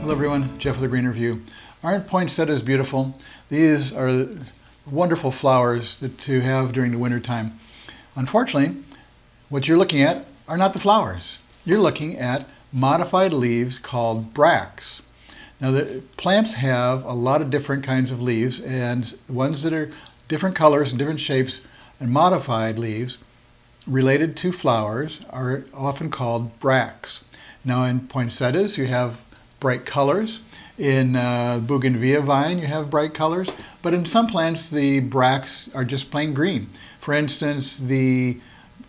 Hello everyone, Jeff with the Green Review. Aren't poinsettias beautiful? These are wonderful flowers to have during the winter time. Unfortunately, what you're looking at are not the flowers. You're looking at modified leaves called bracts. Now the plants have a lot of different kinds of leaves, and ones that are different colors and different shapes and modified leaves related to flowers are often called bracts. Now in poinsettias you have bright colors. In bougainvillea vine you have bright colors, but in some plants the bracts are just plain green. For instance, the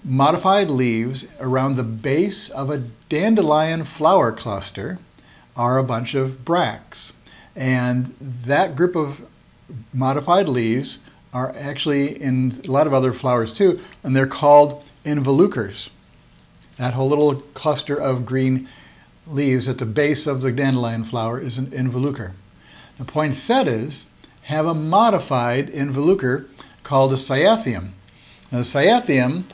modified leaves around the base of a dandelion flower cluster are a bunch of bracts, and that group of modified leaves are actually in a lot of other flowers too, and they're called involucres. That whole little cluster of green leaves at the base of the dandelion flower is an involucre. Now, poinsettias have a modified involucre called a cyathium. Now, the cyathium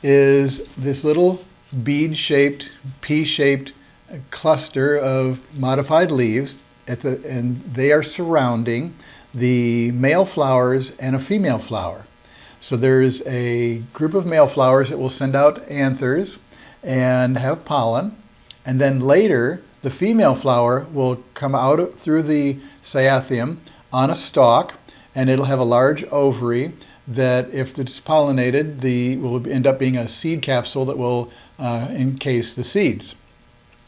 is this little bead-shaped, pea-shaped cluster of modified leaves, and they are surrounding the male flowers and a female flower. So there's a group of male flowers that will send out anthers and have pollen, and then later the female flower will come out through the cyathium on a stalk, and it'll have a large ovary that, if it's pollinated, will end up being a seed capsule that will encase the seeds.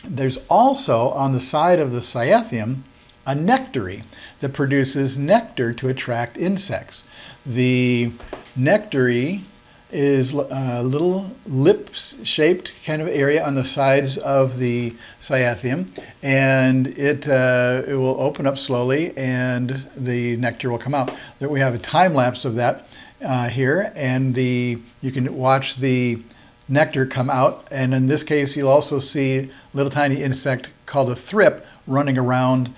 There's also on the side of the cyathium a nectary that produces nectar to attract insects. The nectary is a little lip-shaped kind of area on the sides of the cyathium, and it will open up slowly and the nectar will come out. We have a time lapse of that here, and you can watch the nectar come out, and in this case you'll also see a little tiny insect called a thrip running around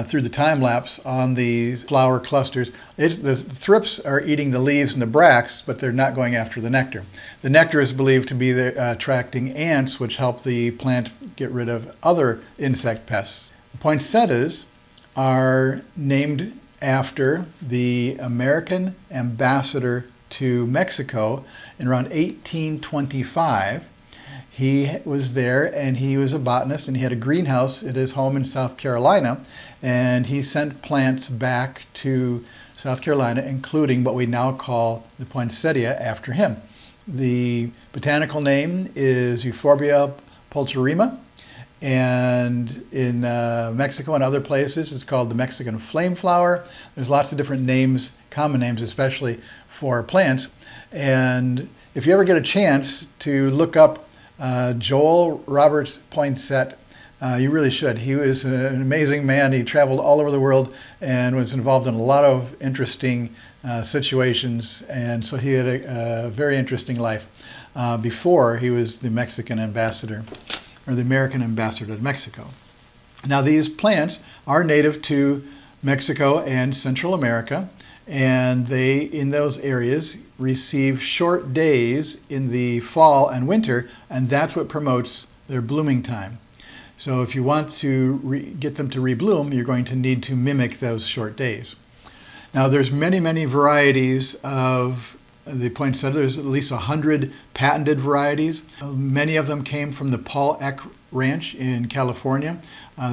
through the time lapse on these flower clusters. The thrips are eating the leaves and the bracts, but they're not going after the nectar. The nectar is believed to be attracting ants, which help the plant get rid of other insect pests. Poinsettias are named after the American ambassador to Mexico in around 1825. He was there, and he was a botanist, and he had a greenhouse at his home in South Carolina, and he sent plants back to South Carolina, including what we now call the poinsettia, after him. The botanical name is Euphorbia pulcherrima, and in Mexico and other places it's called the Mexican flame flower. There's lots of different names, common names especially for plants, and if you ever get a chance to look up Joel Roberts Poinsett, you really should. He was an amazing man. He traveled all over the world and was involved in a lot of interesting situations, and so he had a very interesting life before he was the Mexican ambassador, or the American ambassador to Mexico. Now, these plants are native to Mexico and Central America, and they, in those areas, receive short days in the fall and winter, and that's what promotes their blooming time. So if you want to get them to rebloom, you're going to need to mimic those short days. Now, there's many varieties of the poinsettia. There's at least 100 patented varieties. Many of them came from the Paul Eck Ranch in California.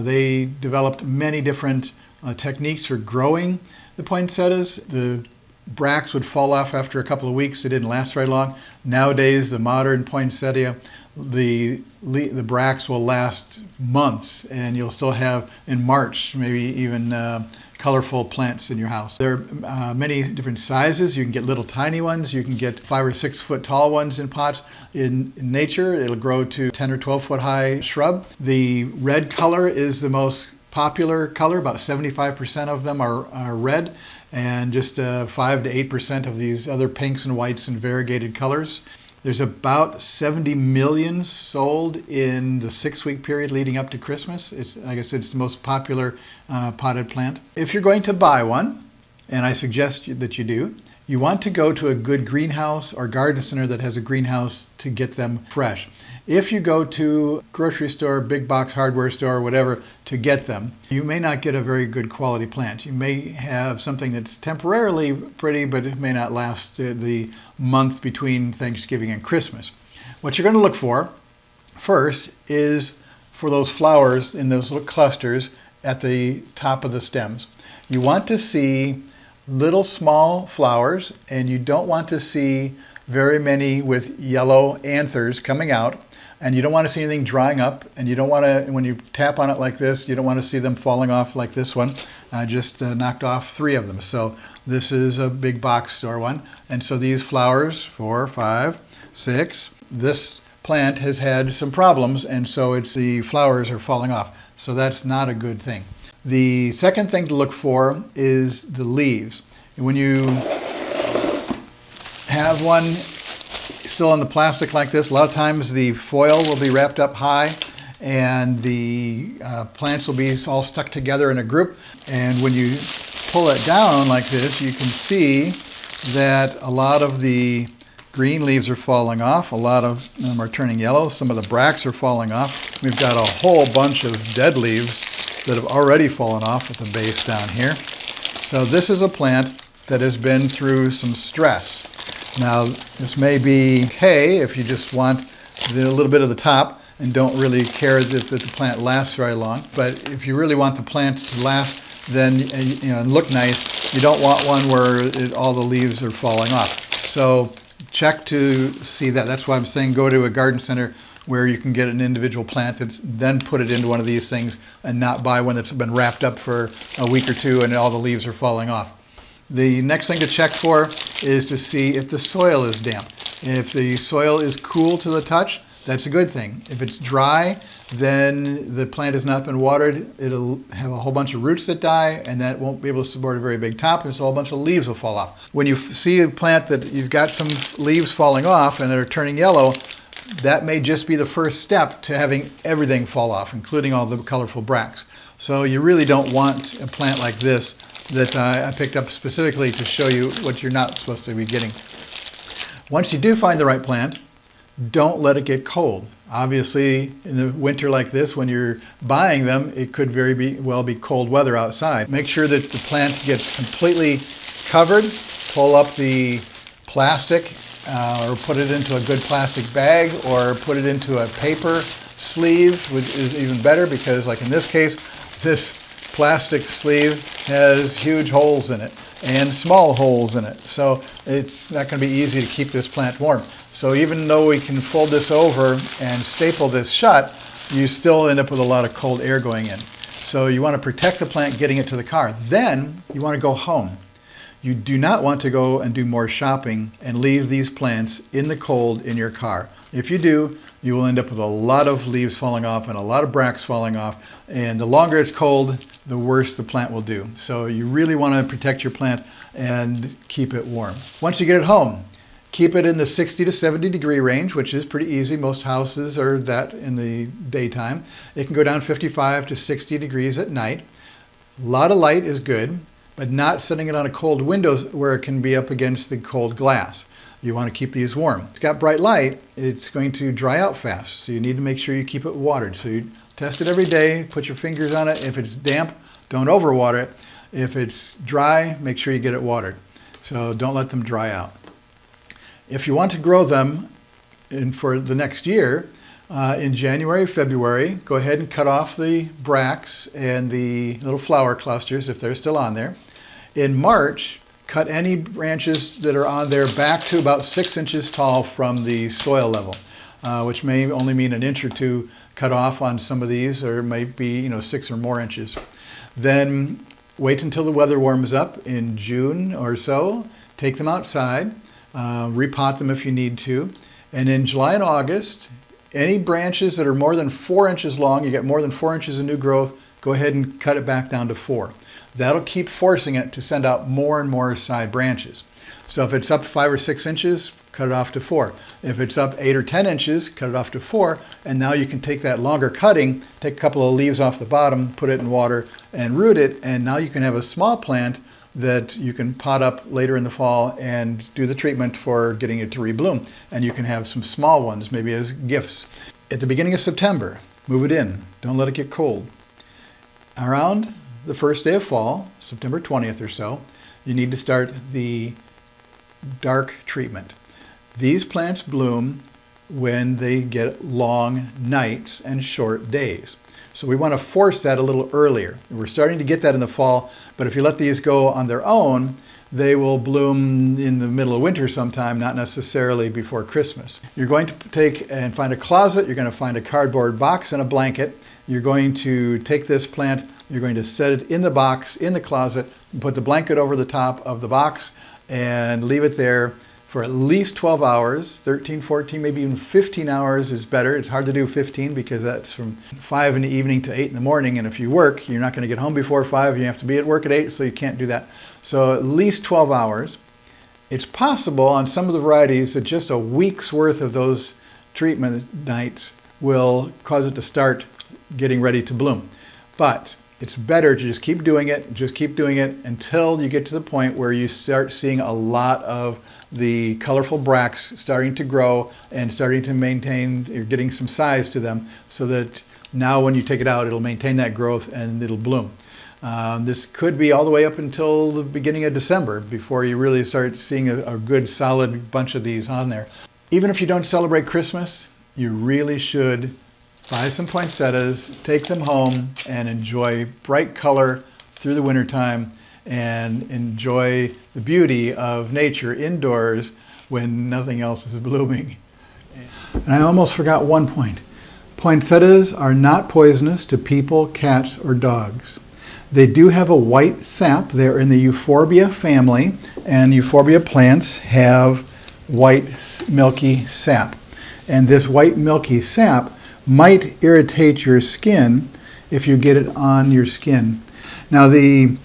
They developed many different techniques for growing the poinsettias. The bracts would fall off after a couple of weeks. They didn't last very long. Nowadays, the modern poinsettia, the bracts will last months, and you'll still have, in March, maybe even colorful plants in your house. There are many different sizes. You can get little tiny ones. You can get 5 or 6 foot tall ones in pots. In nature, it'll grow to 10 or 12 foot high shrub. The red color is the most popular color. About 75% of them are red, and just 5 to 8% of these other pinks and whites and variegated colors. There's about 70 million sold in the 6-week period leading up to Christmas. Like I said, it's the most popular potted plant. If you're going to buy one, and I suggest that you do, You want to go to a good greenhouse or garden center that has a greenhouse to get them fresh. If you go to a grocery store, big box hardware store, whatever, to get them, you may not get a very good quality plant. You may have something that's temporarily pretty, but it may not last the month between Thanksgiving and Christmas. What you're going to look for first is for those flowers in those little clusters at the top of the stems. You want to see little small flowers, and you don't want to see very many with yellow anthers coming out, and you don't want to see anything drying up, and you don't want to, when you tap on it like this, you don't want to see them falling off like this one. I just knocked off 3 of them. So this is a big box store one, and so these flowers, 4, 5, 6, this plant has had some problems, and so the flowers are falling off. So that's not a good thing. The second thing to look for is the leaves. When you have one still in the plastic like this, a lot of times the foil will be wrapped up high and the plants will be all stuck together in a group. And when you pull it down like this, you can see that a lot of the green leaves are falling off. A lot of them are turning yellow. Some of the bracts are falling off. We've got a whole bunch of dead leaves that have already fallen off at the base down here. So this is a plant that has been through some stress. Now, this may be okay if you just want a little bit of the top and don't really care if the plant lasts very long. But if you really want the plant to last, then and look nice, you don't want one where all the leaves are falling off. So check to see that. That's why I'm saying go to a garden center where you can get an individual plant that's then put it into one of these things and not buy one that's been wrapped up for a week or 2 and all the leaves are falling off. The next thing to check for is to see if the soil is damp. If the soil is cool to the touch, that's a good thing. If it's dry, then the plant has not been watered. It'll have a whole bunch of roots that die, and that won't be able to support a very big top, and so a whole bunch of leaves will fall off. When you see a plant that you've got some leaves falling off and they're turning yellow, that may just be the first step to having everything fall off, including all the colorful bracts. So you really don't want a plant like this that I picked up specifically to show you what you're not supposed to be getting. Once you do find the right plant, don't let it get cold. Obviously, in the winter like this, when you're buying them, it could very well be cold weather outside. Make sure that the plant gets completely covered. Pull up the plastic or put it into a good plastic bag or put it into a paper sleeve, which is even better because, like in this case, this plastic sleeve has huge holes in it and small holes in it. So it's not going to be easy to keep this plant warm. So even though we can fold this over and staple this shut, you still end up with a lot of cold air going in. So you want to protect the plant getting it to the car. Then you want to go home. You do not want to go and do more shopping and leave these plants in the cold in your car. If you do, you will end up with a lot of leaves falling off and a lot of bracts falling off. And the longer it's cold, the worse the plant will do. So you really want to protect your plant and keep it warm. Once you get it home, keep it in the 60 to 70 degree range, which is pretty easy. Most houses are that in the daytime. It can go down 55 to 60 degrees at night. A lot of light is good, but not setting it on a cold window where it can be up against the cold glass. You want to keep these warm. It's got bright light, it's going to dry out fast, so you need to make sure you keep it watered. So you test it every day, put your fingers on it. If it's damp, don't overwater it. If it's dry, make sure you get it watered. So don't let them dry out. If you want to grow them for the next year, in January, February, go ahead and cut off the bracts and the little flower clusters if they're still on there. In March, cut any branches that are on there back to about 6 inches tall from the soil level, which may only mean an inch or 2 cut off on some of these, or it might be 6 or more inches. Then wait until the weather warms up in June or so. Take them outside, repot them if you need to, and in July and August, any branches that are more than 4 inches long, you get more than 4 inches of new growth, go ahead and cut it back down to 4. That'll keep forcing it to send out more and more side branches. So if it's up 5 or 6 inches, cut it off to 4. If it's up 8 or 10 inches, cut it off to 4. And now you can take that longer cutting, take a couple of leaves off the bottom, put it in water and root it. And now you can have a small plant that you can pot up later in the fall and do the treatment for getting it to rebloom. And you can have some small ones, maybe as gifts. At the beginning of September, move it in. Don't let it get cold. Around the first day of fall, September 20th or so, you need to start the dark treatment. These plants bloom when they get long nights and short days. So we want to force that a little earlier. We're starting to get that in the fall, but if you let these go on their own, they will bloom in the middle of winter sometime, not necessarily before Christmas. You're going to take and find a closet, you're going to find a cardboard box and a blanket. You're going to take this plant, you're going to set it in the box, in the closet, and put the blanket over the top of the box and leave it there for at least 12 hours, 13, 14, maybe even 15 hours is better. It's hard to do 15 because that's from 5 in the evening to 8 in the morning, and if you work, you're not going to get home before 5, you have to be at work at 8, so you can't do that. So at least 12 hours. It's possible on some of the varieties that just a week's worth of those treatment nights will cause it to start getting ready to bloom. But it's better to just keep doing it until you get to the point where you start seeing a lot of the colorful bracts starting to grow and starting to maintain, you're getting some size to them, so that now when you take it out, it'll maintain that growth and it'll bloom. This could be all the way up until the beginning of December before you really start seeing a good solid bunch of these on there. Even if you don't celebrate Christmas, you really should buy some poinsettias, take them home, and enjoy bright color through the wintertime and enjoy the beauty of nature indoors when nothing else is blooming. And I almost forgot one point. Poinsettias are not poisonous to people, cats, or dogs. They do have a white sap. They're in the euphorbia family, and euphorbia plants have white milky sap. And this white milky sap might irritate your skin if you get it on your skin. Now the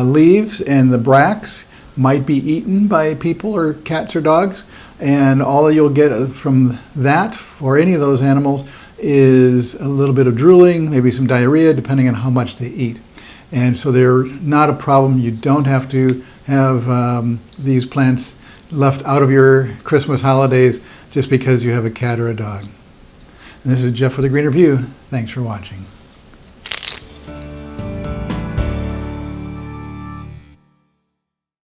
leaves and the bracts might be eaten by people or cats or dogs, and all you'll get from that for any of those animals is a little bit of drooling, maybe some diarrhea, depending on how much they eat. And so they're not a problem. You don't have to have these plants left out of your Christmas holidays just because you have a cat or a dog. And this is Jeff with a Greener View. Thanks for watching.